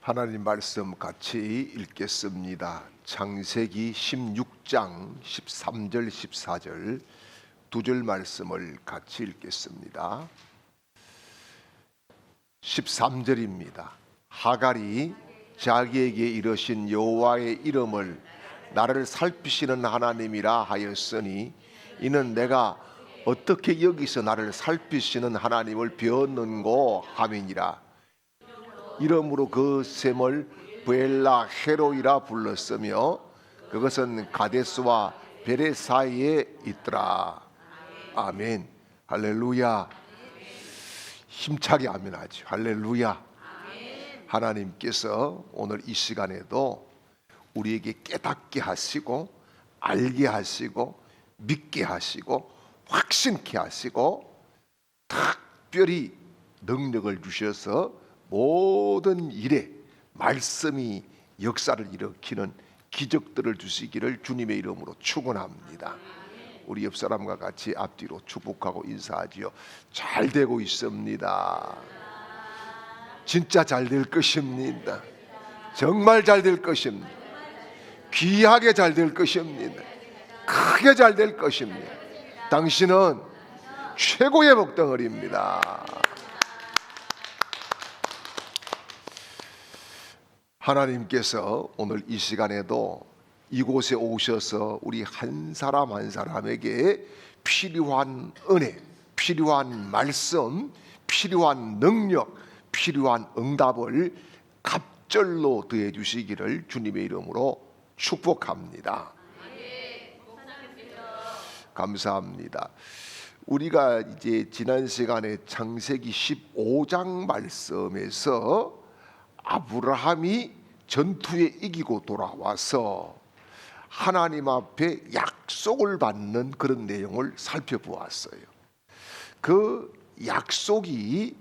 하나님 말씀 같이 읽겠습니다. 창세기 16장 13절 14절 두 절 말씀을 같이 읽겠습니다. 13절입니다. 하갈이 자기에게 이르신 여호와의 이름을 나를 살피시는 하나님이라 하였으니 이는 내가 어떻게 여기서 나를 살피시는 하나님을 배웠는고 함이니라. 이름으로 그 샘을 브엘라 헤로이라 불렀으며 그것은 가데스와 베레 사이에 있더라. 아멘. 할렐루야. 힘차게 아멘하죠. 할렐루야. 하나님께서 오늘 이 시간에도 우리에게 깨닫게 하시고 알게 하시고 믿게 하시고 확신케 하시고 특별히 능력을 주셔서 모든 일에 말씀이 역사를 일으키는 기적들을 주시기를 주님의 이름으로 축원합니다. 우리 옆 사람과 같이 앞뒤로 축복하고 인사하지요. 잘 되고 있습니다. 진짜 잘 될 것입니다. 정말 잘 될 것입니다. 귀하게 잘 될 것입니다. 크게 잘 될 것입니다. 당신은 최고의 복덩어리입니다. 하나님께서 오늘 이 시간에도 이곳에 오셔서 우리 한 사람 한 사람에게 필요한 은혜, 필요한 말씀, 필요한 능력, 필요한 응답을 갑절로 더해 주시기를 주님의 이름으로 축복합니다. 감사합니다. 우리가 이제 지난 시간에 창세기 15장 말씀에서 아브라함이 전투에 이기고 돌아와서 하나님 앞에 약속을 받는 그런 내용을 살펴보았어요. 그 약속이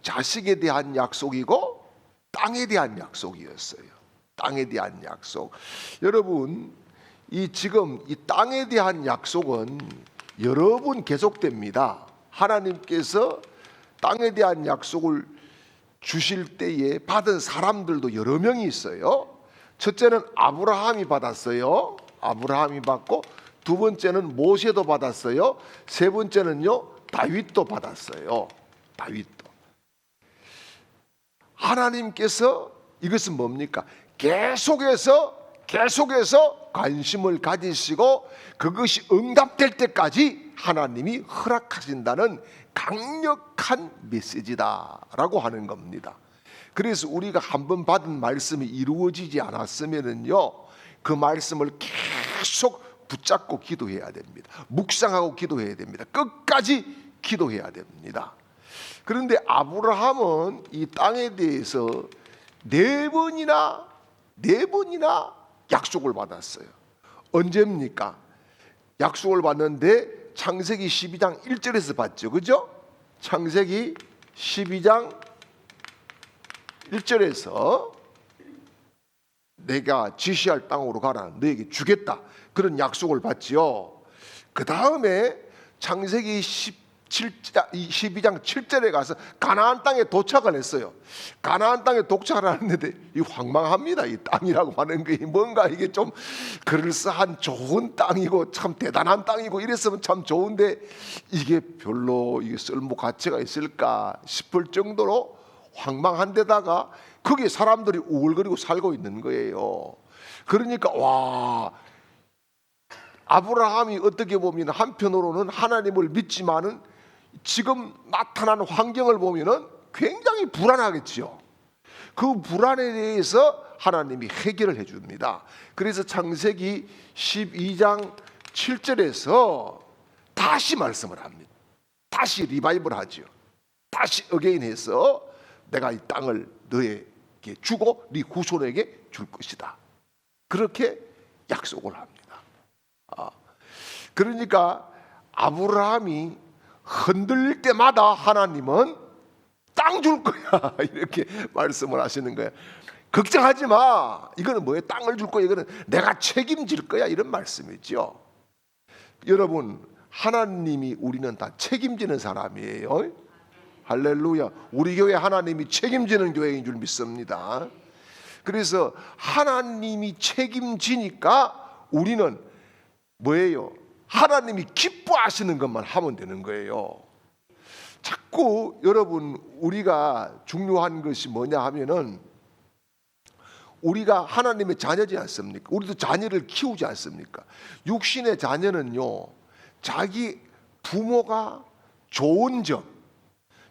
자식에 대한 약속이고 땅에 대한 약속이었어요. 땅에 대한 약속. 여러분, 지금 이 땅에 대한 약속은 여러 번 계속됩니다. 하나님께서 땅에 대한 약속을 주실 때에 받은 사람들도 여러 명이 있어요. 첫째는 아브라함이 받았어요. 아브라함이 받고, 두 번째는 모세도 받았어요. 세 번째는요, 다윗도 받았어요. 다윗도. 하나님께서 이것은 뭡니까? 계속해서 관심을 가지시고 그것이 응답될 때까지 하나님이 허락하신다는 강력한 메시지다라고 하는 겁니다. 그래서 우리가 한번 받은 말씀이 이루어지지 않았으면은요, 그 말씀을 계속 붙잡고 기도해야 됩니다. 묵상하고 기도해야 됩니다. 끝까지 기도해야 됩니다. 그런데 아브라함은 이 땅에 대해서 네 번이나 약속을 받았어요. 언제입니까? 약속을 받는데 창세기 12장 1절에서 봤죠. 그죠? 창세기 12장 1절에서 내가 지시할 땅으로 가라. 너에게 주겠다. 그런 약속을 받지요. 그 다음에 창세기 12장 7절에 가서 가나안 땅에 도착을 했어요. 가나안 땅에 도착을 하는데 이 황망합니다. 이 땅이라고 하는 게 뭔가 이게 좀 그럴싸한 좋은 땅이고 참 대단한 땅이고 이랬으면 참 좋은데 이게 별로 이게 쓸모 가치가 있을까 싶을 정도로 황망한 데다가 거기에 사람들이 우글거리고 살고 있는 거예요. 그러니까 와, 아브라함이 어떻게 보면 한편으로는 하나님을 믿지만은 지금 나타난 환경을 보면은 굉장히 불안하겠지요. 그 불안에 대해서 하나님이 해결을 해줍니다. 그래서 창세기 12장 7절에서 다시 말씀을 합니다. 다시 리바이벌 하죠. 다시 어게인해서 내가 이 땅을 너에게 주고 네 후손에게 줄 것이다. 그렇게 약속을 합니다. 그러니까 아브라함이 흔들릴 때마다 하나님은 땅 줄 거야 이렇게 말씀을 하시는 거예요. 걱정하지 마. 이거는 뭐예요? 땅을 줄 거야. 이거는 내가 책임질 거야. 이런 말씀이죠. 여러분, 하나님이 우리는 다 책임지는 사람이에요. 할렐루야. 우리 교회 하나님이 책임지는 교회인 줄 믿습니다. 그래서 하나님이 책임지니까 우리는 뭐예요? 하나님이 기뻐하시는 것만 하면 되는 거예요. 자꾸 여러분 우리가 중요한 것이 뭐냐 하면은 우리가 하나님의 자녀지 않습니까? 우리도 자녀를 키우지 않습니까? 육신의 자녀는요, 자기 부모가 좋은 점,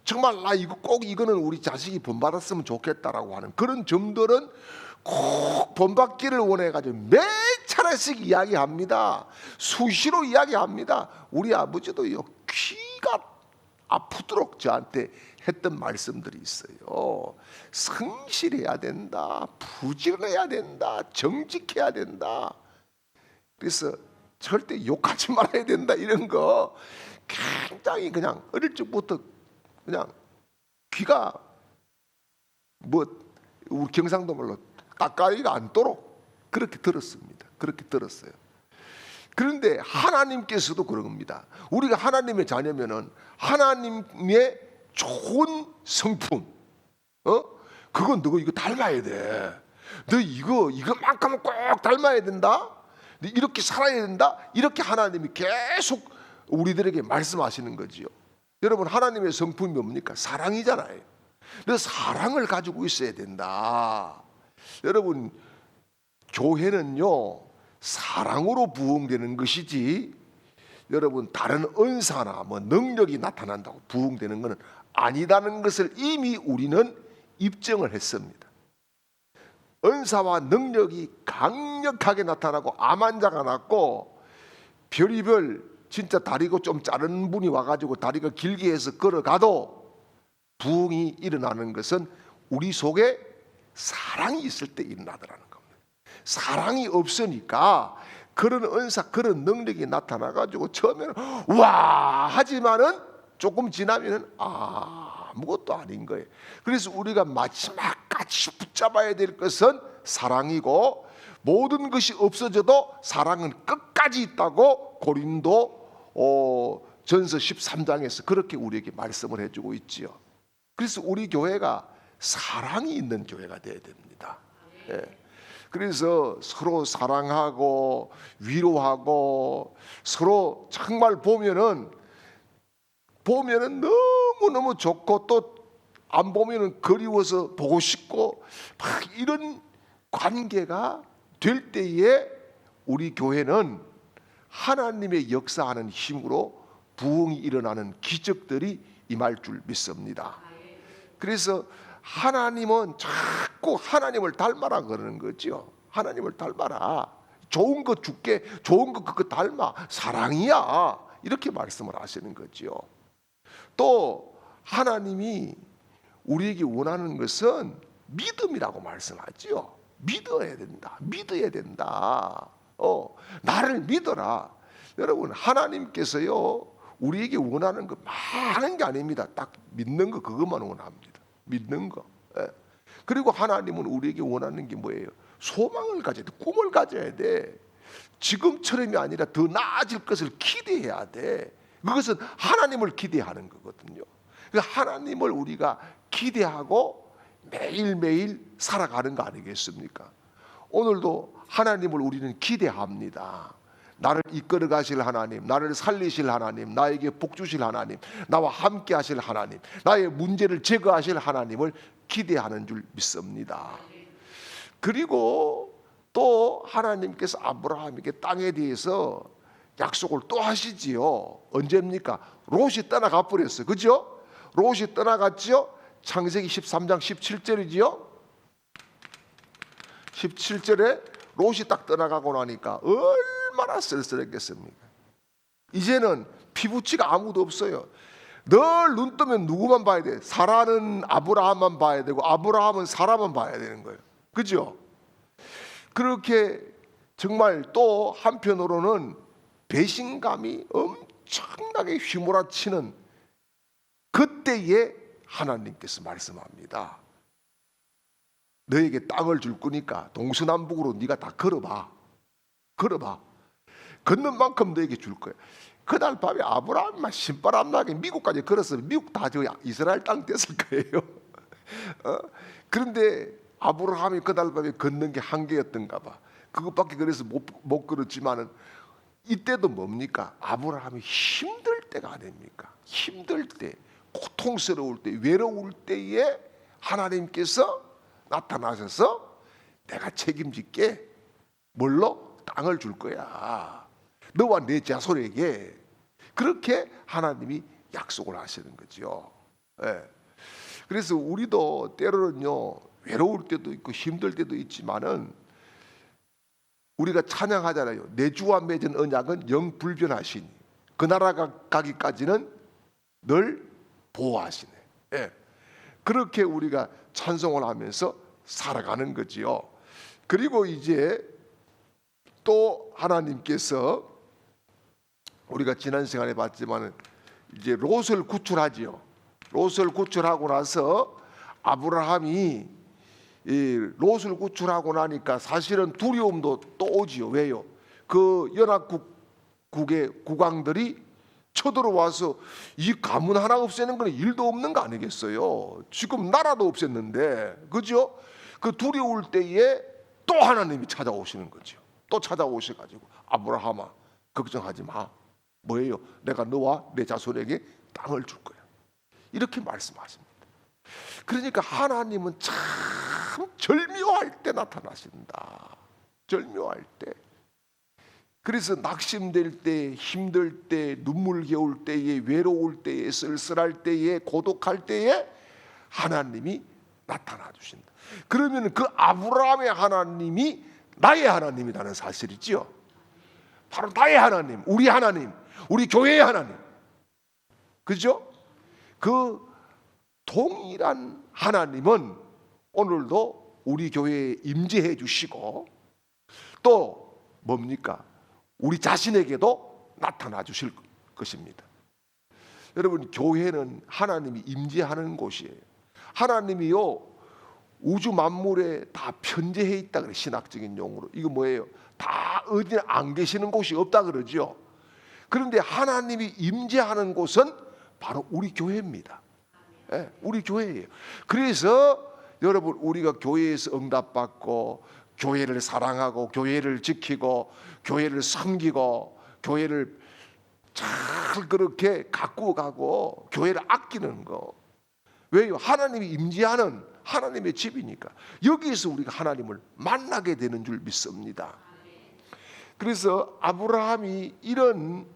정말 나 이거 꼭 이거는 우리 자식이 본받았으면 좋겠다라고 하는 그런 점들은 꼭 본받기를 원해가지고 몇 차례씩 이야기합니다. 수시로 이야기합니다. 우리 아버지도요, 귀가 아프도록 저한테 했던 말씀들이 있어요. 성실해야 된다, 부지런해야 된다, 정직해야 된다. 그래서 절대 욕하지 말아야 된다, 이런 거 굉장히 그냥 어릴 적부터 그냥 귀가 뭐 우리 경상도 말로 따까이가 않도록 그렇게 들었습니다. 그렇게 들었어요. 그런데 하나님께서도 그런 겁니다. 우리가 하나님의 자녀면은 하나님의 좋은 성품, 그건 너 이거 닮아야 돼. 너 이거만큼은 꼭 닮아야 된다. 너 이렇게 살아야 된다. 이렇게 하나님이 계속 우리들에게 말씀하시는 거지요. 여러분, 하나님의 성품이 뭡니까? 사랑이잖아요. 너 사랑을 가지고 있어야 된다. 여러분, 교회는요, 사랑으로 부흥되는 것이지, 여러분, 다른 은사나 뭐 능력이 나타난다고 부흥되는 것은 아니다는 것을 이미 우리는 입증을 했습니다. 은사와 능력이 강력하게 나타나고 암 환자가 낫고 별의별 진짜 다리가 좀 자른 분이 와가지고 다리가 길게 해서 걸어가도 부흥이 일어나는 것은 우리 속에 사랑이 있을 때 일어나더라는 겁니다. 사랑이 없으니까 그런 은사, 그런 능력이 나타나가지고 처음에는 와 하지만은 조금 지나면은 아무것도 아닌 거예요. 그래서 우리가 마지막까지 붙잡아야 될 것은 사랑이고, 모든 것이 없어져도 사랑은 끝까지 있다고 고린도 전서 13장에서 그렇게 우리에게 말씀을 해주고 있지요. 그래서 우리 교회가 사랑이 있는 교회가 되어야 됩니다. 예. 그래서 서로 사랑하고 위로하고 서로 정말 보면은 너무너무 좋고 또 안 보면은 그리워서 보고 싶고 막 이런 관계가 될 때에 우리 교회는 하나님의 역사하는 힘으로 부흥이 일어나는 기적들이 임할 줄 믿습니다. 그래서 하나님은 자꾸 하나님을 닮아라 그러는 거죠. 하나님을 닮아라. 좋은 거 줄게. 좋은 거 그거 닮아. 사랑이야. 이렇게 말씀을 하시는 거죠. 또 하나님이 우리에게 원하는 것은 믿음이라고 말씀하죠. 믿어야 된다. 믿어야 된다. 나를 믿어라. 여러분, 하나님께서요, 우리에게 원하는 거 많은 게 아닙니다. 딱 믿는 거 그것만 원합니다. 믿는 거. 예. 그리고 하나님은 우리에게 원하는 게 뭐예요? 소망을 가져야 돼. 꿈을 가져야 돼. 지금처럼이 아니라 더 나아질 것을 기대해야 돼. 그것은 하나님을 기대하는 거거든요. 그러니까 하나님을 우리가 기대하고 매일매일 살아가는 거 아니겠습니까? 오늘도 하나님을 우리는 기대합니다. 나를 이끌어 가실 하나님, 나를 살리실 하나님, 나에게 복 주실 하나님, 나와 함께 하실 하나님, 나의 문제를 제거하실 하나님을 기대하는 줄 믿습니다. 그리고 또 하나님께서 아브라함에게 땅에 대해서 약속을 또 하시지요. 언제입니까? 롯이 떠나가 버렸어요. 그죠? 롯이 떠나갔지요. 창세기 13장 17절이지요. 17절에 롯이 딱 떠나가고 나니까 얼마나 쓸쓸했겠습니까? 이제는 피부치가 아무도 없어요. 늘 눈 뜨면 누구만 봐야 돼? 사라는 아브라함만 봐야 되고 아브라함은 사라만 봐야 되는 거예요. 그죠? 그렇게 정말 또 한편으로는 배신감이 엄청나게 휘몰아치는 그때에 하나님께서 말씀합니다. 너에게 땅을 줄 거니까 동서남북으로 네가 다 걸어봐. 걷는 만큼 너에게 줄 거야. 그날 밤에 아브라함만 신바람 나게 미국까지 걸었으면 미국 다 저 이스라엘 땅 됐을 거예요. 그런데 아브라함이 그날 밤에 걷는 게 한계였던가 봐. 그것밖에 그래서 못 걸었지만은 이때도 뭡니까? 아브라함이 힘들 때가 아닙니까? 힘들 때, 고통스러울 때, 외로울 때에 하나님께서 나타나셔서 내가 책임질게. 뭘로? 땅을 줄 거야. 너와 내 자손에게. 그렇게 하나님이 약속을 하시는 거죠. 예. 그래서 우리도 때로는요, 외로울 때도 있고 힘들 때도 있지만은 우리가 찬양하잖아요. 내 주와 맺은 언약은 영 불변하시니 그 나라가 가기까지는 늘 보호하시네. 예. 그렇게 우리가 찬송을 하면서 살아가는 거지요. 그리고 이제 또 하나님께서 우리가 지난 시간에 봤지만 이제 롯을 구출하지요. 롯을 구출하고 나서 아브라함이 이 롯을 구출하고 나니까 사실은 두려움도 또 오지요. 왜요? 그 연합국의 국왕들이 쳐들어와서 이 가문 하나 없애는 건 일도 없는 거 아니겠어요? 지금 나라도 없앴는데, 그죠? 그 두려울 때에 또 하나님이 찾아오시는 거죠. 또 찾아오셔가지고 아브라함아 걱정하지 마. 뭐예요? 내가 너와 내 자손에게 땅을 줄 거야. 이렇게 말씀하십니다. 그러니까 하나님은 참 절묘할 때 나타나신다. 절묘할 때. 그래서 낙심될 때, 힘들 때, 눈물겨울 때에, 외로울 때에, 쓸쓸할 때에, 고독할 때에 하나님이 나타나 주신다. 그러면 그 아브라함의 하나님이 나의 하나님이라는 사실이지요. 바로 나의 하나님, 우리 교회의 하나님. 그죠? 그 동일한 하나님은 오늘도 우리 교회에 임재해 주시고 또 뭡니까? 우리 자신에게도 나타나 주실 것입니다. 여러분, 교회는 하나님이 임재하는 곳이에요. 하나님이요 우주 만물에 다 편재해 있다 그래. 신학적인 용어로 이거 뭐예요? 다 어디 안 계시는 곳이 없다 그러죠. 그런데 하나님이 임재하는 곳은 바로 우리 교회입니다. 네, 우리 교회예요. 그래서 여러분, 우리가 교회에서 응답받고 교회를 사랑하고 교회를 지키고 교회를 섬기고 교회를 잘 그렇게 가꾸어가고 교회를 아끼는 거. 왜요? 하나님이 임재하는 하나님의 집이니까 여기에서 우리가 하나님을 만나게 되는 줄 믿습니다. 그래서 아브라함이 이런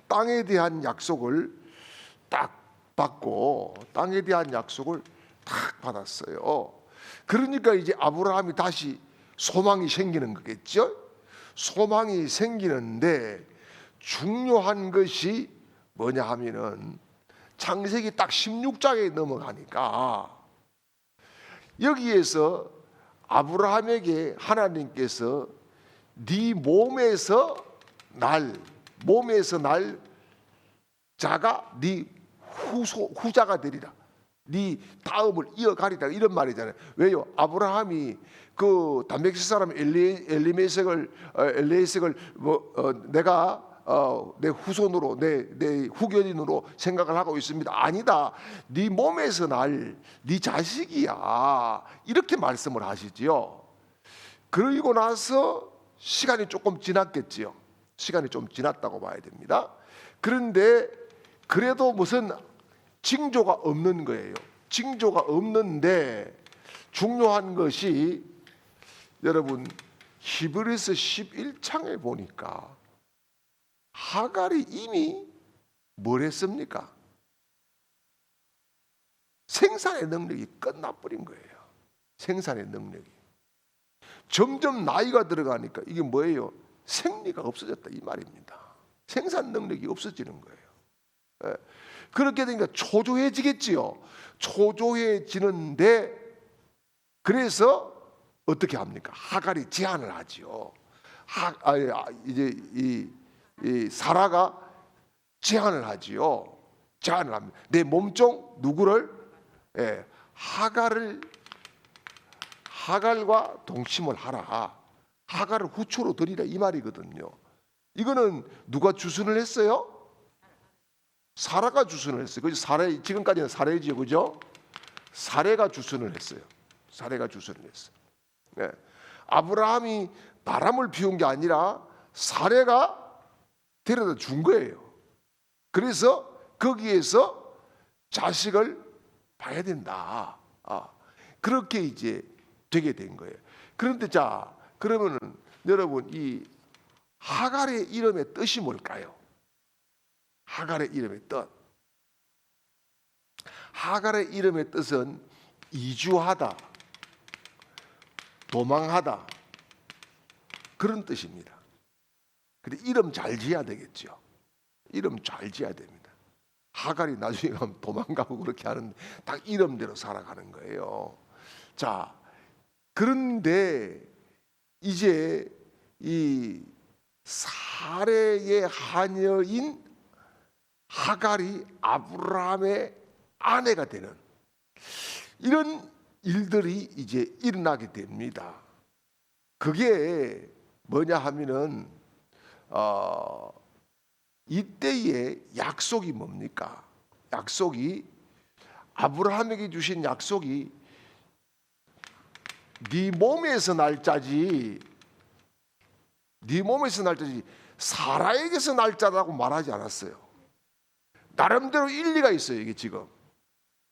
땅에 대한 약속을 딱 받고 땅에 대한 약속을 딱 받았어요. 그러니까 이제 아브라함이 다시 소망이 생기는 거겠죠. 소망이 생기는데 중요한 것이 뭐냐 하면은 창세기 딱 16장에 넘어가니까 여기에서 아브라함에게 하나님께서 네 몸에서 날 자가 네 후자가 되리라. 네 다음을 이어가리라. 이런 말이잖아요. 왜요? 아브라함이 그 담백색 사람 엘리메섹을 내가 내 후손으로 내 후견인으로 생각을 하고 있습니다. 아니다. 네 몸에서 날 네 자식이야. 이렇게 말씀을 하시지요. 그러고 나서 시간이 조금 지났겠지요. 시간이 좀 지났다고 봐야 됩니다. 그런데 그래도 무슨 징조가 없는 거예요. 징조가 없는데 중요한 것이 여러분 히브리서 11장에 보니까 하갈이 이미 뭘 했습니까? 생산의 능력이 끝나버린 거예요. 생산의 능력이. 점점 나이가 들어가니까 이게 뭐예요? 생리가 없어졌다 이 말입니다. 생산 능력이 없어지는 거예요. 예. 그렇게 되니까 초조해지겠지요. 초조해지는데 그래서 어떻게 합니까? 하갈이 제안을 하지요. 이제 이 사라가 제안을 하지요. 제안을 합니다. 내 몸종 누구를? 하갈과 동침을 하라. 하갈을 후초로 드리라 이 말이거든요. 이거는 누가 주선을 했어요? 사라가 주선을 했어요. 그죠? 지금까지는 사례지요, 그죠? 사례가 주선을 했어요. 사례가 주선을 했어요. 예. 아브라함이 바람을 피운 게 아니라 사례가 데려다 준 거예요. 그래서 거기에서 자식을 봐야 된다. 그렇게 이제 되게 된 거예요. 그런데 자, 그러면은 여러분 이 하갈의 이름의 뜻이 뭘까요? 하갈의 이름의 뜻. 하갈의 이름의 뜻은 이주하다, 도망하다, 그런 뜻입니다. 근데 이름 잘 지어야 되겠죠. 이름 잘 지어야 됩니다. 하갈이 나중에 가면 도망가고 그렇게 하는데 딱 이름대로 살아가는 거예요. 자, 그런데 이제 이 사레의 하녀인 하갈이 아브라함의 아내가 되는 이런 일들이 이제 일어나게 됩니다. 그게 뭐냐 하면은 이때의 약속이 뭡니까? 약속이 아브라함에게 주신 약속이 네 몸에서 날짜지, 네 몸에서 날짜지 사라에게서 날짜라고 말하지 않았어요. 나름대로 일리가 있어요, 이게 지금.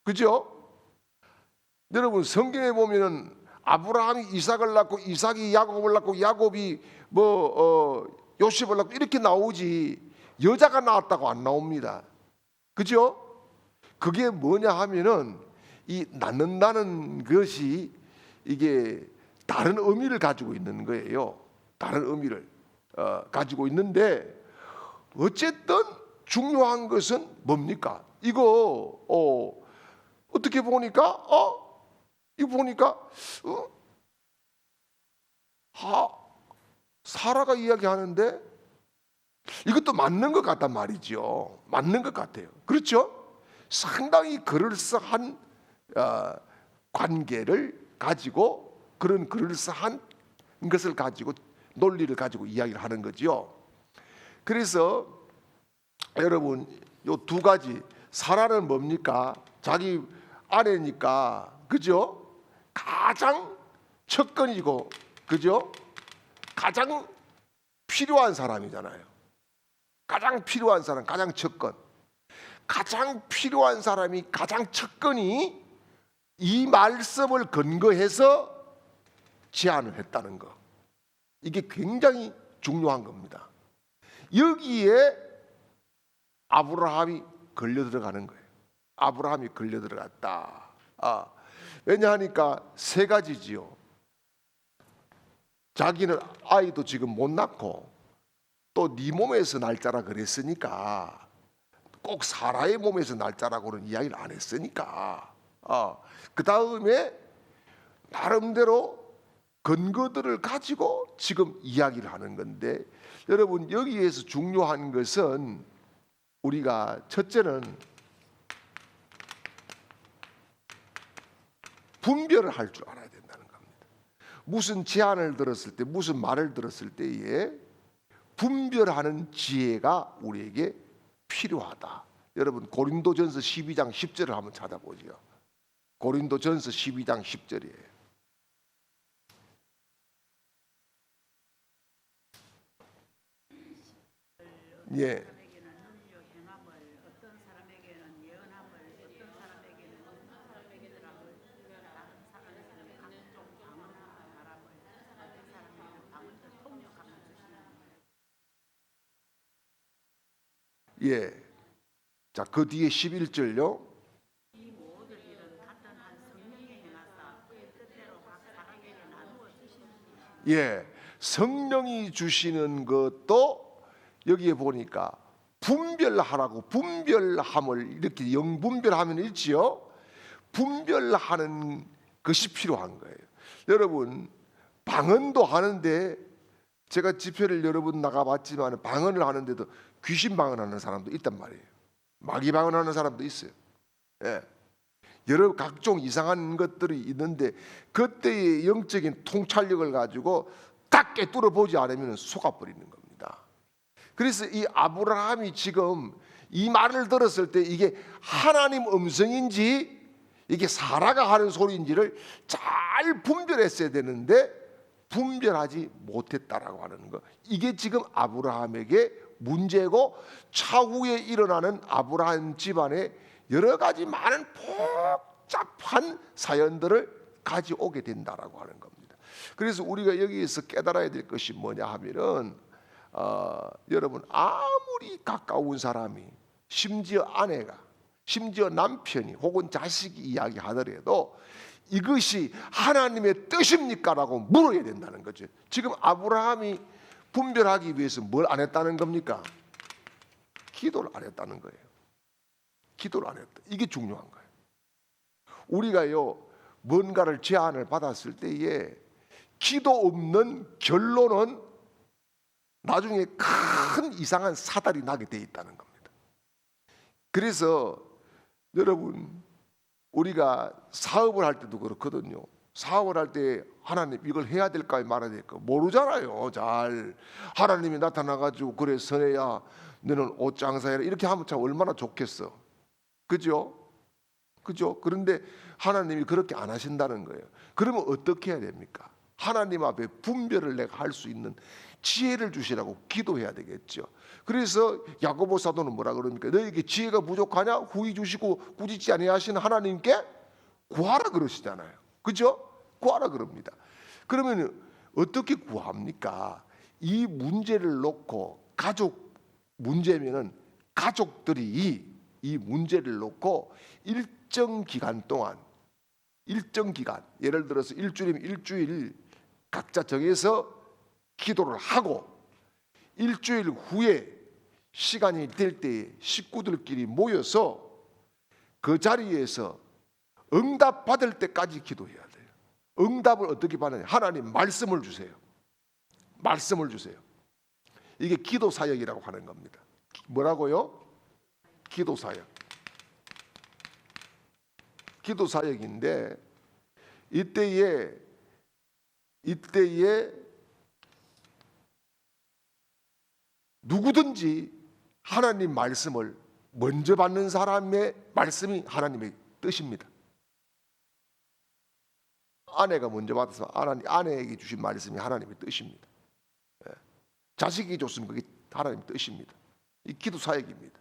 그죠? 여러분 성경에 보면은 아브라함이 이삭을 낳고 이삭이 야곱을 낳고 야곱이 요셉을 낳고 이렇게 나오지 여자가 나왔다고 안 나옵니다. 그죠? 그게 뭐냐 하면은 이 낳는다는 것이 이게 다른 의미를 가지고 있는 거예요. 다른 의미를 가지고 있는데 어쨌든 중요한 것은 뭡니까? 이거 어떻게 보니까 이거 보니까 사라가 이야기하는데 이것도 맞는 것 같단 말이죠. 맞는 것 같아요. 그렇죠? 상당히 그럴싸한 관계를 가지고 그런 그럴싸한 것을 가지고 논리를 가지고 이야기를 하는 거죠. 그래서 여러분 요 두 가지 사라는 뭡니까? 자기 아내니까 그죠? 가장 첫건이고 그죠? 가장 필요한 사람이잖아요. 가장 필요한 사람, 가장 첫건. 가장 필요한 사람이 가장 첫건이 이 말씀을 근거해서 제안을 했다는 거. 이게 굉장히 중요한 겁니다. 여기에 아브라함이 걸려 들어가는 거예요. 아브라함이 걸려 들어갔다. 왜냐하니까 세 가지지요. 자기는 아이도 지금 못 낳고 또 네 몸에서 날짜라 그랬으니까 꼭 사라의 몸에서 날짜라고는 이야기를 안 했으니까 그 다음에 나름대로 근거들을 가지고 지금 이야기를 하는 건데 여러분 여기에서 중요한 것은 우리가 첫째는 분별을 할 줄 알아야 된다는 겁니다. 무슨 제안을 들었을 때 무슨 말을 들었을 때에 분별하는 지혜가 우리에게 필요하다. 여러분 고린도전서 12장 10절을 한번 찾아보죠. 고린도전서 12장 10절이에요. 예. 예. 자, 그 뒤에 11절요. 이 모든 일은 같은 한 성령이 행하사 그의 뜻대로 각 사람에게 나누어 주시는 것입니다. 예. 성령이 주시는 것도 여기에 보니까 분별하라고 분별함을 이렇게 영분별하면 있지요. 분별하는 것이 필요한 거예요. 여러분 방언도 하는데 제가 집회를 여러 번 나가봤지만 방언을 하는데도 귀신 방언하는 사람도 있단 말이에요. 마귀 방언하는 사람도 있어요. 예. 여러 각종 이상한 것들이 있는데 그때의 영적인 통찰력을 가지고 딱 깨뚫어 보지 않으면 속아버리는 겁니다. 그래서 이 아브라함이 지금 이 말을 들었을 때 이게 하나님 음성인지 이게 사라가 하는 소리인지를 잘 분별했어야 되는데 분별하지 못했다라고 하는 거. 이게 지금 아브라함에게 문제고 차후에 일어나는 아브라함 집안의 여러 가지 많은 복잡한 사연들을 가져오게 된다라고 하는 겁니다. 그래서 우리가 여기에서 깨달아야 될 것이 뭐냐 하면은 여러분, 아무리 가까운 사람이, 심지어 아내가, 심지어 남편이 혹은 자식이 이야기하더라도 이것이 하나님의 뜻입니까? 라고 물어야 된다는 거죠. 지금 아브라함이 분별하기 위해서 뭘 안 했다는 겁니까? 기도를 안 했다는 거예요. 기도를 안 했다. 이게 중요한 거예요. 우리가요, 뭔가를 제안을 받았을 때에 기도 없는 결론은 나중에 큰 이상한 사달이 나게 돼 있다는 겁니다. 그래서 여러분, 우리가 사업을 할 때도 그렇거든요. 사업을 할 때 하나님 이걸 해야 될까 말아야 될까 모르잖아요. 잘 하나님이 나타나가지고 그래 선혜야 너는 옷 장사해라 이렇게 하면 참 얼마나 좋겠어. 그죠? 그죠? 그런데 하나님이 그렇게 안 하신다는 거예요. 그러면 어떻게 해야 됩니까? 하나님 앞에 분별을 내가 할 수 있는 지혜를 주시라고 기도해야 되겠죠. 그래서 야고보 사도는 뭐라 그럽니까? 너에게 지혜가 부족하냐? 후히 주시고 꾸짖지 아니하시는 하나님께 구하라 그러시잖아요. 그죠? 구하라 그럽니다. 그러면 어떻게 구합니까? 이 문제를 놓고 가족 문제면은 가족들이 이 문제를 놓고 일정 기간 동안 예를 들어서 일주일이면 일주일 각자 정해서 기도를 하고 일주일 후에 시간이 될 때 식구들끼리 모여서 그 자리에서 응답 받을 때까지 기도해야 돼요. 응답을 어떻게 받느냐? 하나님 말씀을 주세요. 말씀을 주세요. 이게 기도 사역이라고 하는 겁니다. 뭐라고요? 기도 사역. 기도 사역인데 이때에 누구든지 하나님 말씀을 먼저 받는 사람의 말씀이 하나님의 뜻입니다. 아내가 먼저 받아서 아내에게 주신 말씀이 하나님의 뜻입니다. 자식이 줬으면 그게 하나님의 뜻입니다. 이 기도 사역입니다.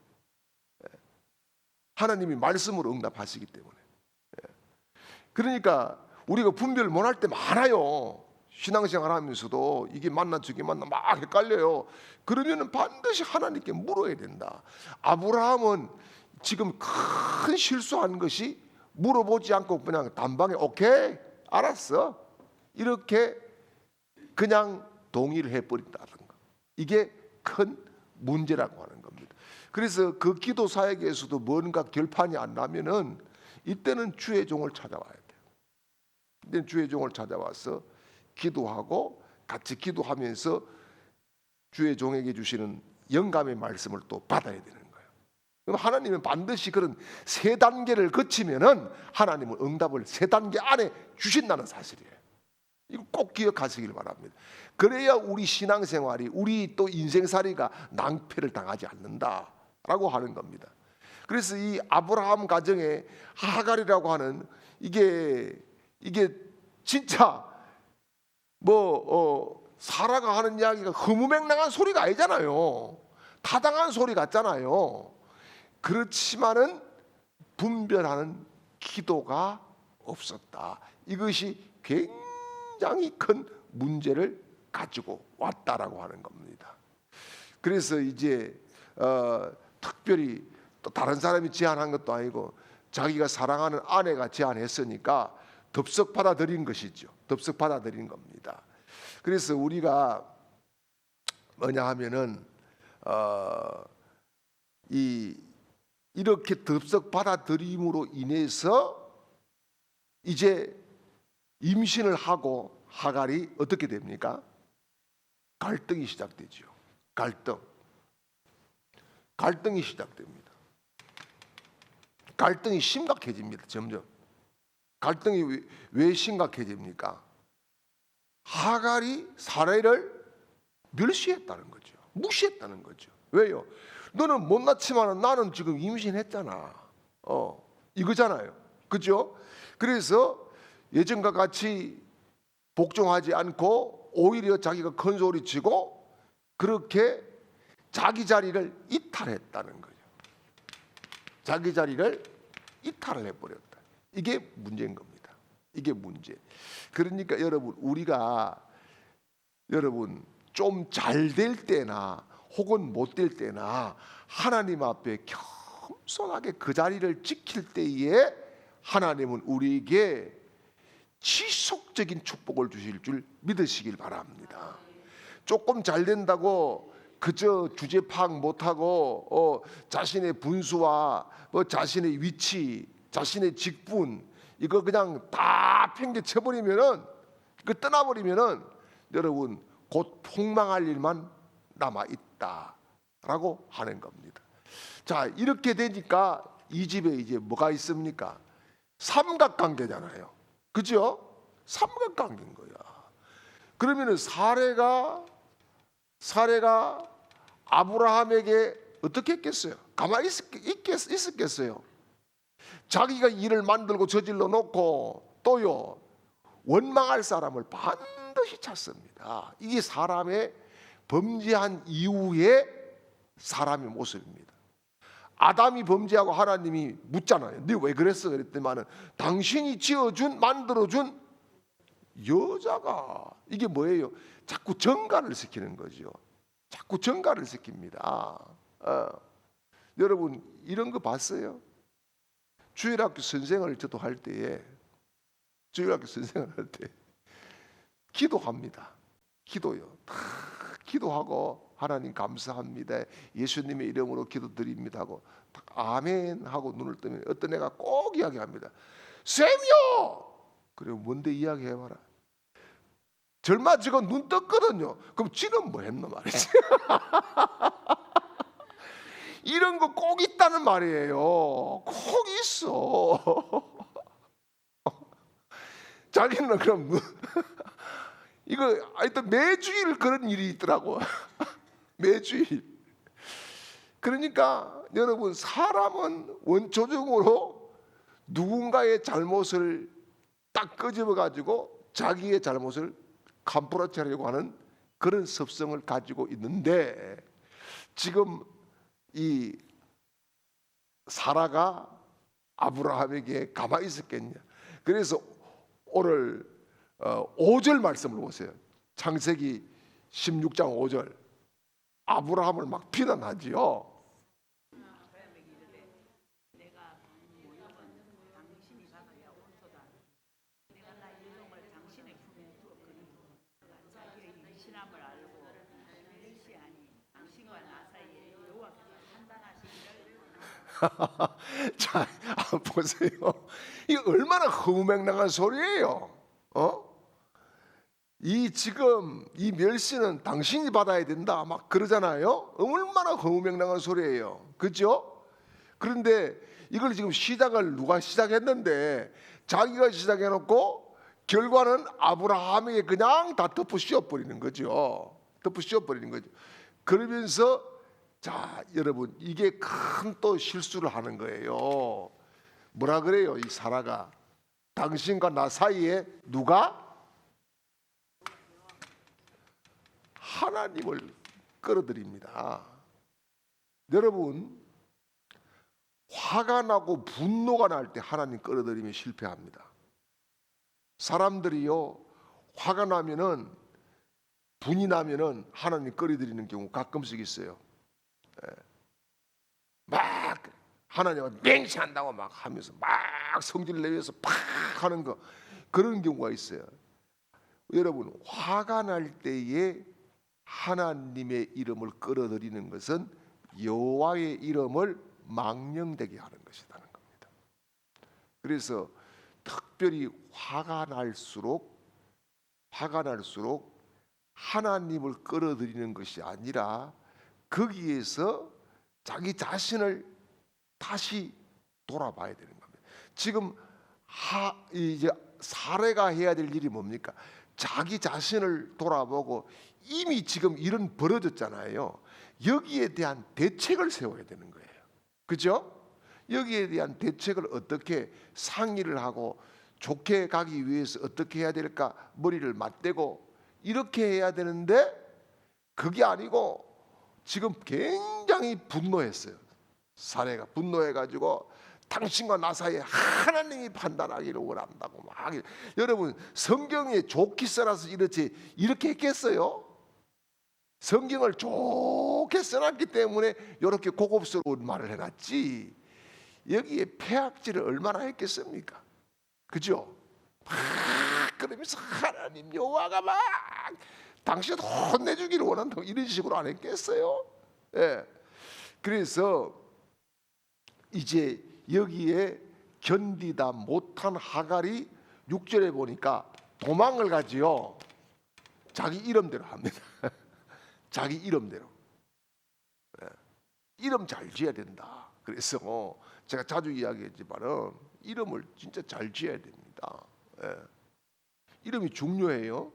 하나님이 말씀으로 응답하시기 때문에. 그러니까 우리가 분별 못할 때 많아요. 신앙생활 하면서도 이게 맞나 저게 맞나 막 헷갈려요. 그러면은 반드시 하나님께 물어야 된다. 아브라함은 지금 큰 실수한 것이 물어보지 않고 그냥 단방에 오케이 알았어 이렇게 그냥 동의를 해버린다는 거. 이게 큰 문제라고 하는 겁니다. 그래서 그 기도 사역에서도 뭔가 결판이 안 나면은 이때는 주의 종을 찾아와야 돼요. 이때는 주의 종을 찾아와서 기도하고 같이 기도하면서 주의 종에게 주시는 영감의 말씀을 또 받아야 되는 거예요. 그럼 하나님은 반드시 그런 세 단계를 거치면은 하나님은 응답을 세 단계 안에 주신다는 사실이에요. 이거 꼭 기억하시길 바랍니다. 그래야 우리 신앙생활이 우리 또 인생살이가 낭패를 당하지 않는다라고 하는 겁니다. 그래서 이 아브라함 가정의 하갈이라고 하는 이게 진짜 사라가 하는 이야기가 허무맹랑한 소리가 아니잖아요. 타당한 소리 같잖아요. 그렇지만은 분별하는 기도가 없었다. 이것이 굉장히 큰 문제를 가지고 왔다라고 하는 겁니다. 그래서 이제 특별히 또 다른 사람이 제안한 것도 아니고 자기가 사랑하는 아내가 제안했으니까 덥석 받아들인 것이죠. 덥석 받아들인 겁니다. 그래서 우리가 뭐냐 하면은 이렇게 덥석 받아들임으로 인해서 이제 임신을 하고 하갈이 어떻게 됩니까? 갈등이 시작되죠. 갈등이 시작됩니다. 갈등이 심각해집니다. 점점. 갈등이 왜 심각해집니까? 하갈이 사라를 멸시했다는 거죠. 무시했다는 거죠. 왜요? 너는 못 낳지만 나는 지금 임신했잖아. 이거잖아요. 그죠? 그래서 예전과 같이 복종하지 않고 오히려 자기가 큰 소리 치고 그렇게 자기 자리를 이탈했다는 거예요. 자기 자리를 이탈을 해버렸다. 이게 문제인 겁니다. 이게 문제. 그러니까 여러분, 우리가 좀 잘 될 때나 혹은 못 될 때나 하나님 앞에 겸손하게 그 자리를 지킬 때에 하나님은 우리에게 지속적인 축복을 주실 줄 믿으시길 바랍니다. 조금 잘 된다고 그저 주제 파악 못하고 자신의 분수와 자신의 위치, 자신의 직분 이거 그냥 다 팽개쳐버리면은 그 떠나버리면은 여러분 곧 폭망할 일만 남아 있다라고 하는 겁니다. 자, 이렇게 되니까 이 집에 이제 뭐가 있습니까? 삼각관계잖아요. 그죠? 삼각관계인 거야. 그러면은 사례가 아브라함에게 어떻게 했겠어요? 가만히 있었겠어요? 자기가 일을 만들고 저질러 놓고 또요 원망할 사람을 반드시 찾습니다. 이게 사람의 범죄한 이후의 사람의 모습입니다. 아담이 범죄하고 하나님이 묻잖아요. 너 왜 그랬어? 그랬더니만은 당신이 지어준 만들어준 여자가 이게 뭐예요? 자꾸 정가를 시키는 거죠. 자꾸 정가를 시킵니다. 여러분 이런 거 봤어요? 주일학교 선생을 저도 할 때에 주일학교 선생을 할 때 기도합니다. 기도요. 다 기도하고 하나님 감사합니다. 예수님의 이름으로 기도드립니다 하고 아멘 하고 눈을 뜨면 어떤 애가 꼭 이야기합니다. 쌤이요. 그래 뭔데 이야기해봐라. 젊어지고 눈 떴거든요. 그럼 지는 뭐 했노 말이지. 이런 거 꼭 있다는 말이에요. 꼭 있어. 자기는 그럼 이거 하여튼 매주일 그런 일이 있더라고. 매주일. 그러니까 여러분 사람은 원초적으로 누군가의 잘못을 딱 끄집어 가지고 자기의 잘못을 감풀어채려고 하는 그런 습성을 가지고 있는데 지금 이 사라가 아브라함에게 가만히 있었겠냐. 그래서 오늘 5절 말씀을 보세요. 창세기 16장 5절. 아브라함을 막 비난하지요. 자, 보세요. 이 얼마나 허무맹랑한 소리예요. 이 지금 이 멸시는 당신이 받아야 된다 막 그러잖아요. 얼마나 허무맹랑한 소리예요. 그죠? 그런데 이걸 지금 시작을 누가 시작했는데 자기가 시작해놓고 결과는 아브라함에게 그냥 다 덮어 씌워버리는 거죠. 덮어 씌워버리는 거죠. 그러면서 자, 여러분 이게 큰 또 실수를 하는 거예요. 뭐라 그래요? 이 사라가 당신과 나 사이에 누가 하나님을 끌어들입니다. 여러분 화가 나고 분노가 날 때 하나님 끌어들이면 실패합니다. 사람들이요 화가 나면은 분이 나면은 하나님 끌어들이는 경우 가끔씩 있어요. 막 하나님을 맹세한다고 막 하면서 막 성질 내면서 팍 하는 거 그런 경우가 있어요. 여러분 화가 날 때에 하나님의 이름을 끌어들이는 것은 여호와의 이름을 망령되게 하는 것이라는 겁니다. 그래서 특별히 화가 날수록 하나님을 끌어들이는 것이 아니라 거기에서 자기 자신을 다시 돌아봐야 되는 겁니다. 지금 이제 사례가 해야 될 일이 뭡니까? 자기 자신을 돌아보고 이미 지금 일은 벌어졌잖아요. 여기에 대한 대책을 세워야 되는 거예요. 그죠? 여기에 대한 대책을 어떻게 상의를 하고 좋게 가기 위해서 어떻게 해야 될까 머리를 맞대고 이렇게 해야 되는데 그게 아니고 지금 굉장히 분노했어요. 사례가 분노해가지고 당신과 나 사이에 하나님이 판단하기를 원한다고 막. 여러분 성경에 좋게 써놔서 이렇게 했겠어요? 성경을 좋게 써놨기 때문에 이렇게 고급스러운 말을 해놨지 여기에 폐악질을 얼마나 했겠습니까? 그죠? 막 그러면서 하나님 여호와가 막 당신 혼내주기를 원한다고 이런 식으로 안 했겠어요? 예. 그래서 이제 여기에 견디다 못한 하갈이 6절에 보니까 도망을 가지요. 자기 이름대로 합니다. 자기 이름대로. 예. 이름 잘 지어야 된다. 그래서 제가 자주 이야기했지만은 이름을 진짜 잘 지어야 됩니다. 예. 이름이 중요해요.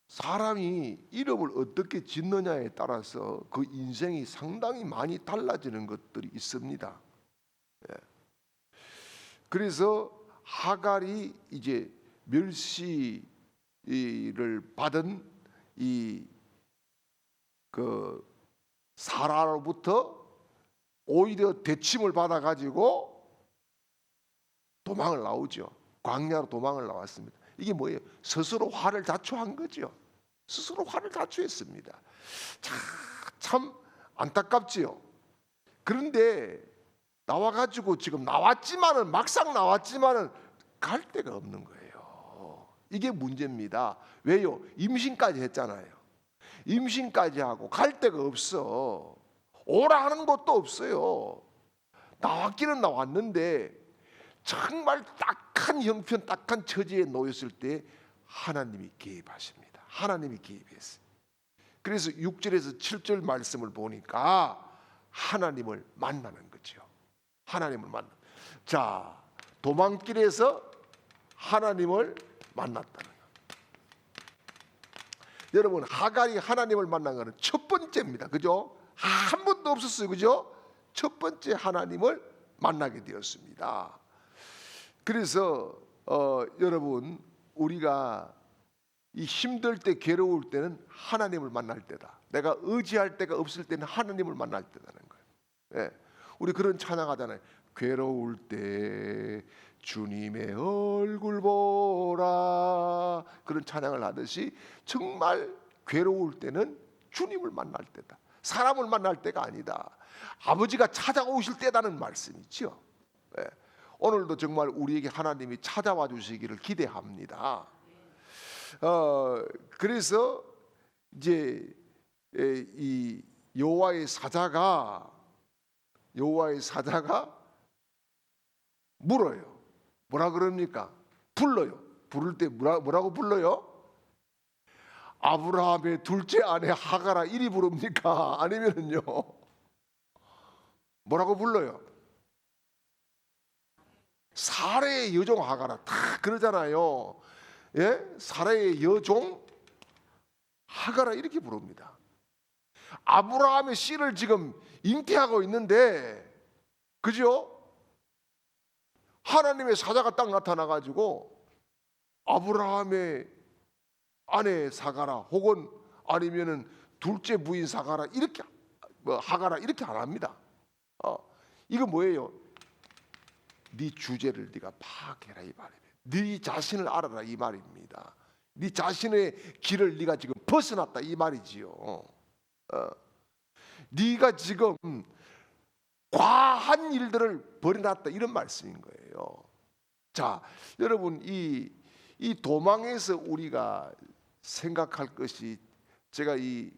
사람이 이름을 어떻게 짓느냐에 따라서 그 인생이 상당히 많이 달라지는 것들이 있습니다. 예. 그래서 하갈이 이제 멸시를 받은 이 그 사라로부터 오히려 대침을 받아 가지고 도망을 나오죠. 광야로 도망을 나왔습니다. 이게 뭐예요? 스스로 화를 자초한 거죠. 스스로 화를 자초했습니다. 참 안타깝지요. 그런데 나와가지고 지금 나왔지만은 막상 나왔지만은 갈 데가 없는 거예요. 이게 문제입니다. 왜요? 임신까지 했잖아요. 임신까지 하고 갈 데가 없어. 오라 하는 것도 없어요. 나왔기는 나왔는데 정말 딱한 형편, 딱한 처지에 놓였을 때 하나님이 개입하십니다. 하나님이 개입했어요. 그래서 6절에서 7절 말씀을 보니까 하나님을 만나는 거죠. 하나님을 만나. 자, 도망길에서 하나님을 만났다는 거. 여러분, 하갈이 하나님을 만난 것은 첫 번째입니다. 그죠? 한 번도 없었어요. 그죠? 첫 번째 하나님을 만나게 되었습니다. 그래서 여러분 우리가 이 힘들 때 괴로울 때는 하나님을 만날 때다. 내가 의지할 데가 없을 때는 하나님을 만날 때다는 거예요. 예. 우리 그런 찬양하잖아요. 괴로울 때 주님의 얼굴 보라 그런 찬양을 하듯이 정말 괴로울 때는 주님을 만날 때다. 사람을 만날 때가 아니다. 아버지가 찾아오실 때다는 말씀이죠. 예. 오늘도 정말 우리에게 하나님이 찾아와 주시기를 기대합니다. 그래서 이제 이 여호와의 사자가 물어요. 뭐라 그럽니까? 불러요. 부를 때 뭐라고 불러요? 아브라함의 둘째 아내 하가라 이리 부릅니까? 아니면은요 뭐라고 불러요? 사라의 여종 하가라 다 그러잖아요. 예? 사라의 여종 하가라 이렇게 부릅니다. 아브라함의 씨를 지금 잉태하고 있는데 그죠? 하나님의 사자가 딱 나타나 가지고 아브라함의 아내 사가라 혹은 아니면은 둘째 부인 사가라 이렇게 하가라 이렇게 안 합니다. 이거 뭐예요? 네 주제를 네가 파악해라 이 말이에요. 네 자신을 알아라 이 말입니다. 네 자신의 길을 네가 지금 벗어났다 이 말이지요. 네가 지금 과한 일들을 벌여놨다 이런 말씀인 거예요. 자, 여러분 이 도망에서 우리가 생각할 것이 제가 이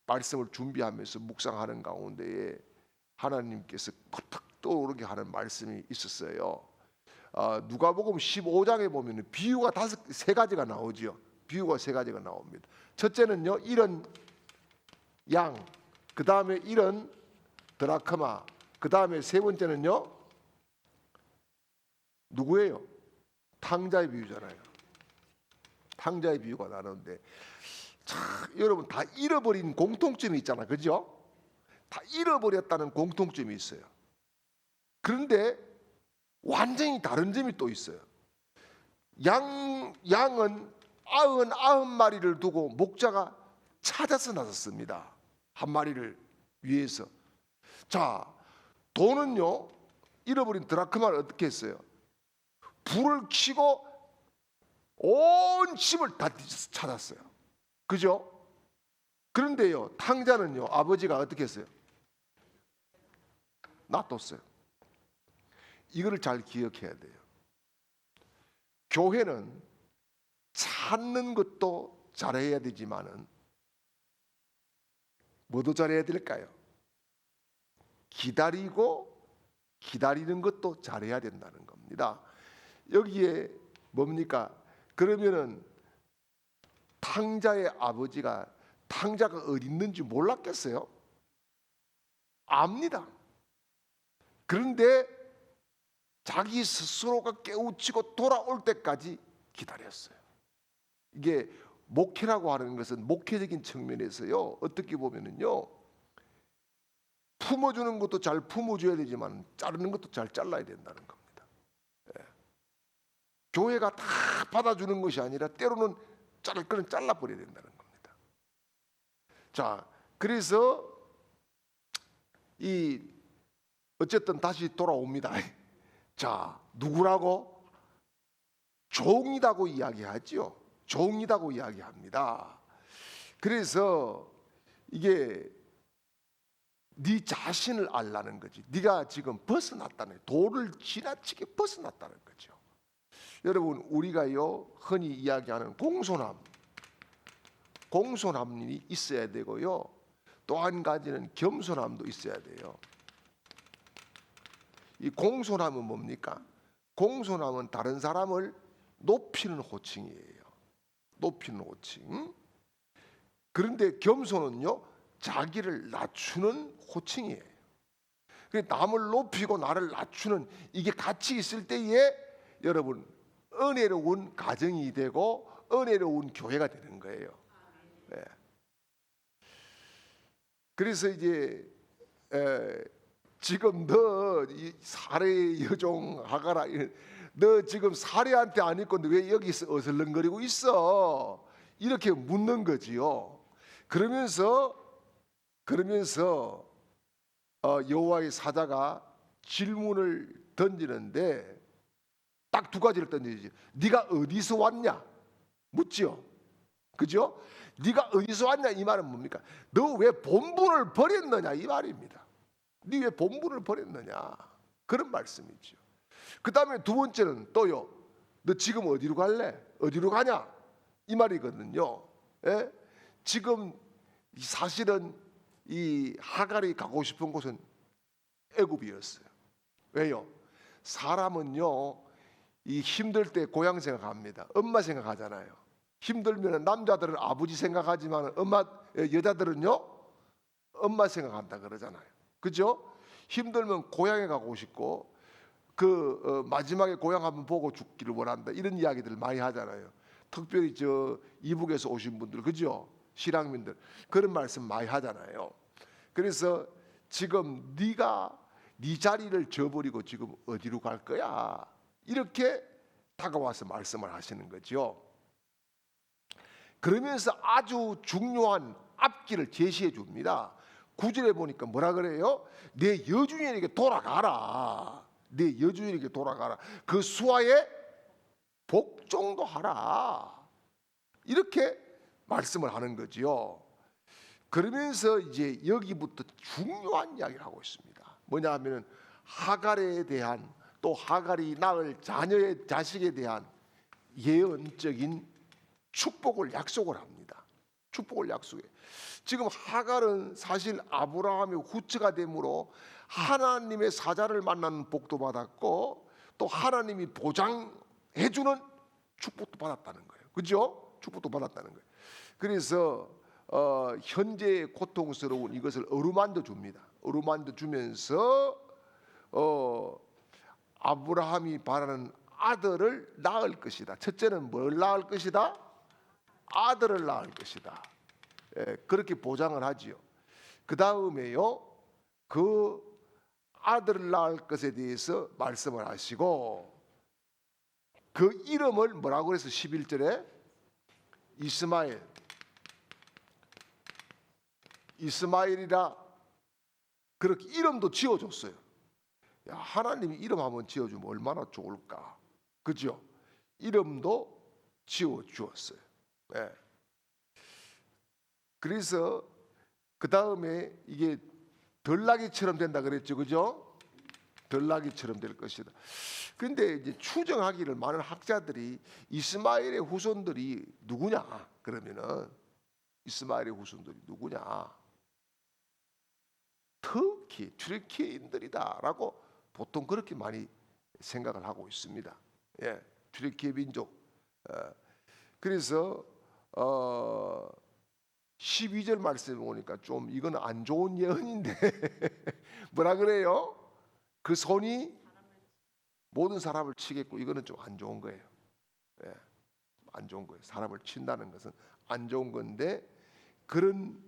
말씀을 준비하면서 묵상하는 가운데에 하나님께서 부탁 떠오르게 하는 말씀이 있었어요. 누가복음 15장에 보면 비유가 세 가지가 나오죠. 비유가 세 가지가 나옵니다. 첫째는요, 이런 양, 그 다음에 이런 드라크마, 그 다음에 세 번째는요, 누구예요? 탕자의 비유잖아요. 탕자의 비유가 나오는데, 참 여러분 다 잃어버린 공통점이 있잖아, 그죠? 다 잃어버렸다는 공통점이 있어요. 그런데 완전히 다른 점이 또 있어요. 양은 99마리를 두고 목자가 찾아서 나섰습니다. 한 마리를 위해서. 자, 돈은요, 잃어버린 드라크마를 어떻게 했어요? 불을 켜고 온 집을 다 뒤져서 찾았어요. 그죠? 그런데요, 탕자는요, 아버지가 어떻게 했어요? 놔뒀어요. 이거를 잘 기억해야 돼요. 교회는 찾는 것도 잘해야 되지만은 뭐도 잘해야 될까요? 기다리는 것도 잘해야 된다는 겁니다. 여기에 뭡니까? 그러면은 탕자의 아버지가 탕자가 어디 있는지 몰랐겠어요? 압니다. 그런데 자기 스스로가 깨우치고 돌아올 때까지 기다렸어요. 이게 목회라고 하는 것은 목회적인 측면에서요, 어떻게 보면은요, 품어주는 것도 잘 품어줘야 되지만 자르는 것도 잘 잘라야 된다는 겁니다. 예. 교회가 다 받아주는 것이 아니라 때로는 자를 거는 잘라버려야 된다는 겁니다. 자, 그래서 어쨌든 다시 돌아옵니다. 자, 누구라고? 종이라고 이야기하죠. 종이라고 이야기합니다. 그래서 이게 네 자신을 알라는 거지. 네가 지금 벗어났다는, 도를 지나치게 벗어났다는 거죠. 여러분, 우리가요 흔히 이야기하는 공손함이 있어야 되고요, 또 한 가지는 겸손함도 있어야 돼요. 이 공손함은 뭡니까? 공손함은 다른 사람을 높이는 호칭이에요. 높이는 호칭. 그런데 겸손은요, 자기를 낮추는 호칭이에요. 남을 높이고 나를 낮추는 이게 같이 있을 때에 여러분 은혜로운 가정이 되고 은혜로운 교회가 되는 거예요. 네. 그래서 이제 지금 너 사례의 여종 하가라, 너 지금 사례한테 안 있고 너 왜 여기서 어슬렁거리고 있어? 이렇게 묻는 거지요. 그러면서 여호와의 사자가 질문을 던지는데 딱 두 가지를 던지지. 네가 어디서 왔냐? 묻지요. 그죠? 네가 어디서 왔냐 이 말은 뭡니까? 너 왜 본분을 버렸느냐 이 말입니다. 네 왜 본분을 버렸느냐 그런 말씀이죠. 그 다음에 두 번째는 또요, 너 지금 어디로 갈래? 어디로 가냐 이 말이거든요. 예? 지금 사실은 이 하갈이 가고 싶은 곳은 애굽이었어요. 왜요? 사람은요 이 힘들 때 고향 생각합니다. 엄마 생각하잖아요. 힘들면 남자들은 아버지 생각하지만 여자들은요 엄마 생각한다 그러잖아요. 그죠? 힘들면 고향에 가고 싶고 마지막에 고향 한번 보고 죽기를 원한다 이런 이야기들 많이 하잖아요. 특별히 이북에서 오신 분들, 그죠? 실향민들 그런 말씀 많이 하잖아요. 그래서 지금 네가 네 자리를 저버리고 지금 어디로 갈 거야? 이렇게 다가와서 말씀을 하시는 거죠. 그러면서 아주 중요한 앞길을 제시해 줍니다. 9절에 보니까 뭐라 그래요? 내 여주인에게 돌아가라. 내 여주인에게 돌아가라. 그 수하에 복종도 하라. 이렇게 말씀을 하는 거지요. 그러면서 이제 여기부터 중요한 이야기를 하고 있습니다. 뭐냐 하면은 하갈에 대한, 또 하갈이 낳을 자녀의 자식에 대한 예언적인 축복을 약속을 합니다. 축복을 약속해. 지금 하갈은 사실 아브라함의 후처가 되므로 하나님의 사자를 만나는 복도 받았고 또 하나님이 보장해주는 축복도 받았다는 거예요. 그죠? 축복도 받았다는 거예요. 그래서 현재의 고통스러운 이것을 어루만져 줍니다. 어루만져 주면서 아브라함이 바라는 아들을 낳을 것이다. 첫째는 뭘 낳을 것이다? 아들을 낳을 것이다. 예, 그렇게 보장을 하지요. 그 다음에요, 그 아들을 낳을 것에 대해서 말씀을 하시고 그 이름을 뭐라고 그래서 11절에 이스마엘이라 그렇게 이름도 지어줬어요. 야, 하나님이 이름 한번 지어주면 얼마나 좋을까, 그죠? 이름도 지어주었어요. 네. 그래서 그 다음에 이게 덜나귀처럼 된다 그랬죠, 그죠? 덜나귀처럼 될 것이다. 그런데 이제 추정하기를 많은 학자들이 이스마엘의 후손들이 누구냐? 그러면은 이스마엘의 후손들이 누구냐? 터키, 튀르키예인들이다라고 보통 그렇게 많이 생각을 하고 있습니다. 예, 튀르키예 민족. 그래서 12절 말씀에 보니까 좀 이건 안 좋은 예언인데 뭐라 그래요? 그 손이 모든 사람을 치겠고, 이거는 좀 안 좋은 거예요. 예, 안 좋은 거예요. 사람을 친다는 것은 안 좋은 건데 그런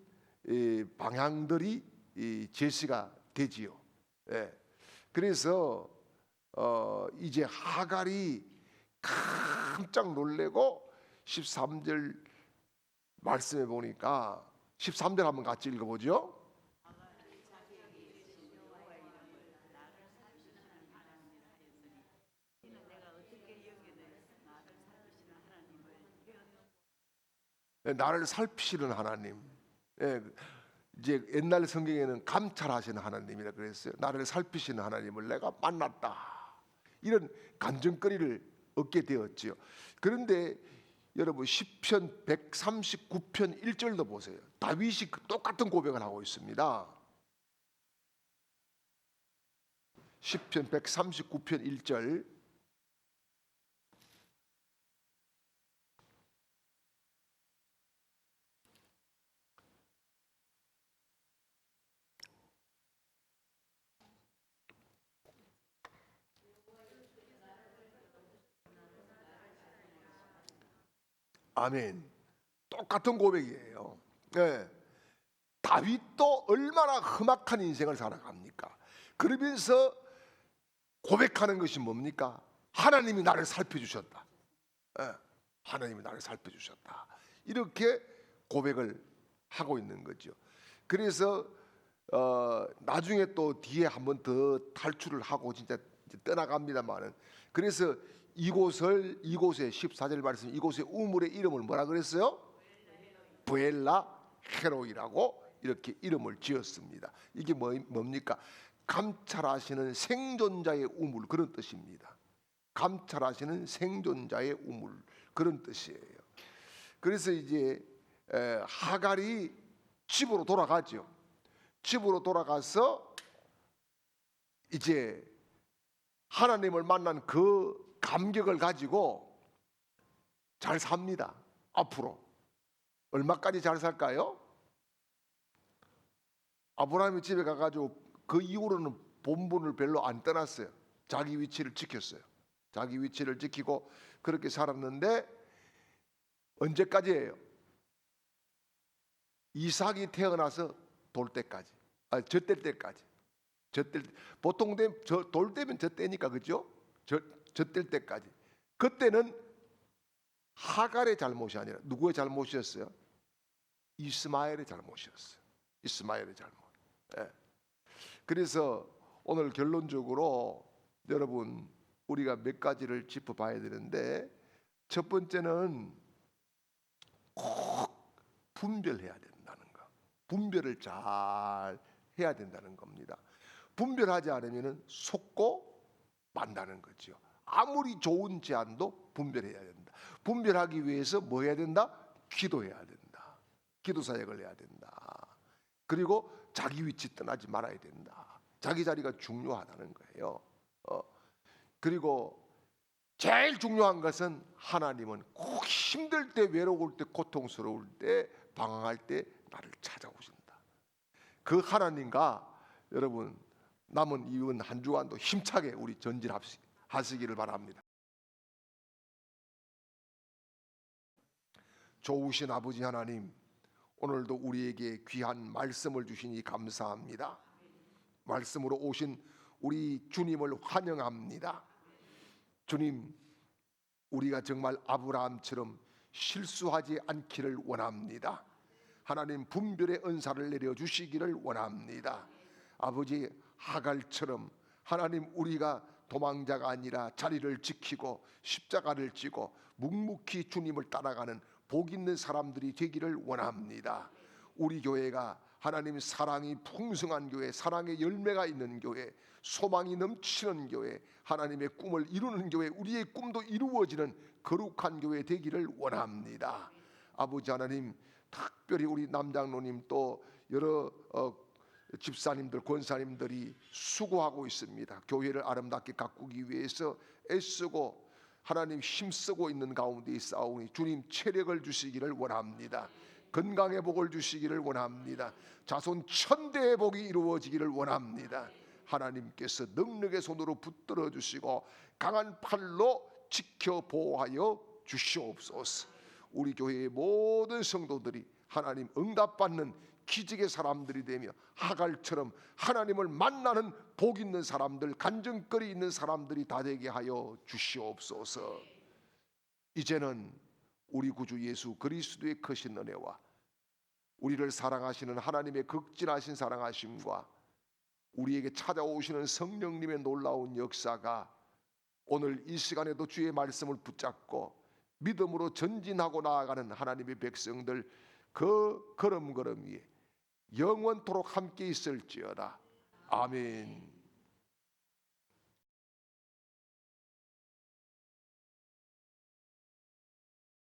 방향들이 제시가 되지요. 예. 그래서 이제 하갈이 깜짝 놀래고 13절 말씀해 보니까 13절 한번 같이 읽어보죠. 나를 살피시는 하나님. 예, 이제 옛날 성경에는 감찰하시는 하나님이라 그랬어요. 나를 살피시는 하나님을 내가 만났다. 이런 간증거리를 얻게 되었지요. 그런데 여러분 시편 139편 1절도 보세요. 다윗이 똑같은 고백을 하고 있습니다. 시편 139편 1절. 아멘. 똑같은 고백이에요. 네. 다윗도 얼마나 험악한 인생을 살아갑니까? 그러면서 고백하는 것이 뭡니까? 하나님이 나를 살펴주셨다. 예, 하나님이 나를 살펴주셨다. 이렇게 고백을 하고 있는 거죠. 그래서 나중에 또 뒤에 한 번 더 탈출을 하고 진짜 떠나갑니다만은, 그래서 이곳에 14절 말씀, 이곳의 우물의 이름을 뭐라 그랬어요? 부엘라 헤로이라고 이렇게 이름을 지었습니다. 이게 뭡니까? 감찰하시는 생존자의 우물, 그런 뜻입니다. 감찰하시는 생존자의 우물, 그런 뜻이에요. 그래서 이제 하갈이 집으로 돌아가죠. 집으로 돌아가서 이제 하나님을 만난 그 감격을 가지고 잘 삽니다. 앞으로 얼마까지 잘 살까요? 아브라함이 집에 가가지고 그 이후로는 본분을 별로 안 떠났어요. 자기 위치를 지켰어요. 자기 위치를 지키고 그렇게 살았는데 언제까지예요? 이삭이 태어나서 돌 때까지, 젖될 때까지. 보통 돌 때면 젖대니까, 그죠? 젖될 때까지. 그때는 하갈의 잘못이 아니라 누구의 잘못이었어요? 이스마엘의 잘못이었어요. 이스마엘의 잘못. 예. 그래서 오늘 결론적으로 여러분 우리가 몇 가지를 짚어봐야 되는데, 첫 번째는 꼭 분별해야 된다는 거. 분별을 잘 해야 된다는 겁니다. 분별하지 않으면 속고 만다는 거죠. 아무리 좋은 제안도 분별해야 된다. 분별하기 위해서 뭐 해야 된다? 기도해야 된다. 기도 사역을 해야 된다. 그리고 자기 위치 떠나지 말아야 된다. 자기 자리가 중요하다는 거예요. 그리고 제일 중요한 것은 하나님은 꼭 힘들 때, 외로울 때, 고통스러울 때, 방황할 때 나를 찾아오신다. 그 하나님과 여러분 남은 이번 한 주간도 힘차게 우리 전진하시기를 바랍니다. 좋으신 아버지 하나님, 오늘도 우리에게 귀한 말씀을 주시니 감사합니다. 말씀으로 오신 우리 주님을 환영합니다. 주님, 우리가 정말 아브라함처럼 실수하지 않기를 원합니다. 하나님, 분별의 은사를 내려주시기를 원합니다. 아버지, 하갈처럼 하나님, 우리가 도망자가 아니라 자리를 지키고 십자가를 지고 묵묵히 주님을 따라가는 복 있는 사람들이 되기를 원합니다. 우리 교회가 하나님 사랑이 풍성한 교회, 사랑의 열매가 있는 교회, 소망이 넘치는 교회, 하나님의 꿈을 이루는 교회, 우리의 꿈도 이루어지는 거룩한 교회 되기를 원합니다. 아버지 하나님, 특별히 우리 남장로님 또 여러 집사님들, 권사님들이 수고하고 있습니다. 교회를 아름답게 가꾸기 위해서 애쓰고 하나님 힘쓰고 있는 가운데 있사오니 주님 체력을 주시기를 원합니다. 건강의 복을 주시기를 원합니다. 자손 천대의 복이 이루어지기를 원합니다. 하나님께서 능력의 손으로 붙들어 주시고 강한 팔로 지켜 보호하여 주시옵소서. 우리 교회의 모든 성도들이 하나님 응답받는 기적의 사람들이 되며 하갈처럼 하나님을 만나는 복 있는 사람들, 간증거리 있는 사람들이 다 되게 하여 주시옵소서. 이제는 우리 구주 예수 그리스도의 크신 은혜와 우리를 사랑하시는 하나님의 극진하신 사랑하심과 우리에게 찾아오시는 성령님의 놀라운 역사가 오늘 이 시간에도 주의 말씀을 붙잡고 믿음으로 전진하고 나아가는 하나님의 백성들 그 걸음걸음 위에 영원토록 함께 있을지어다. 아멘.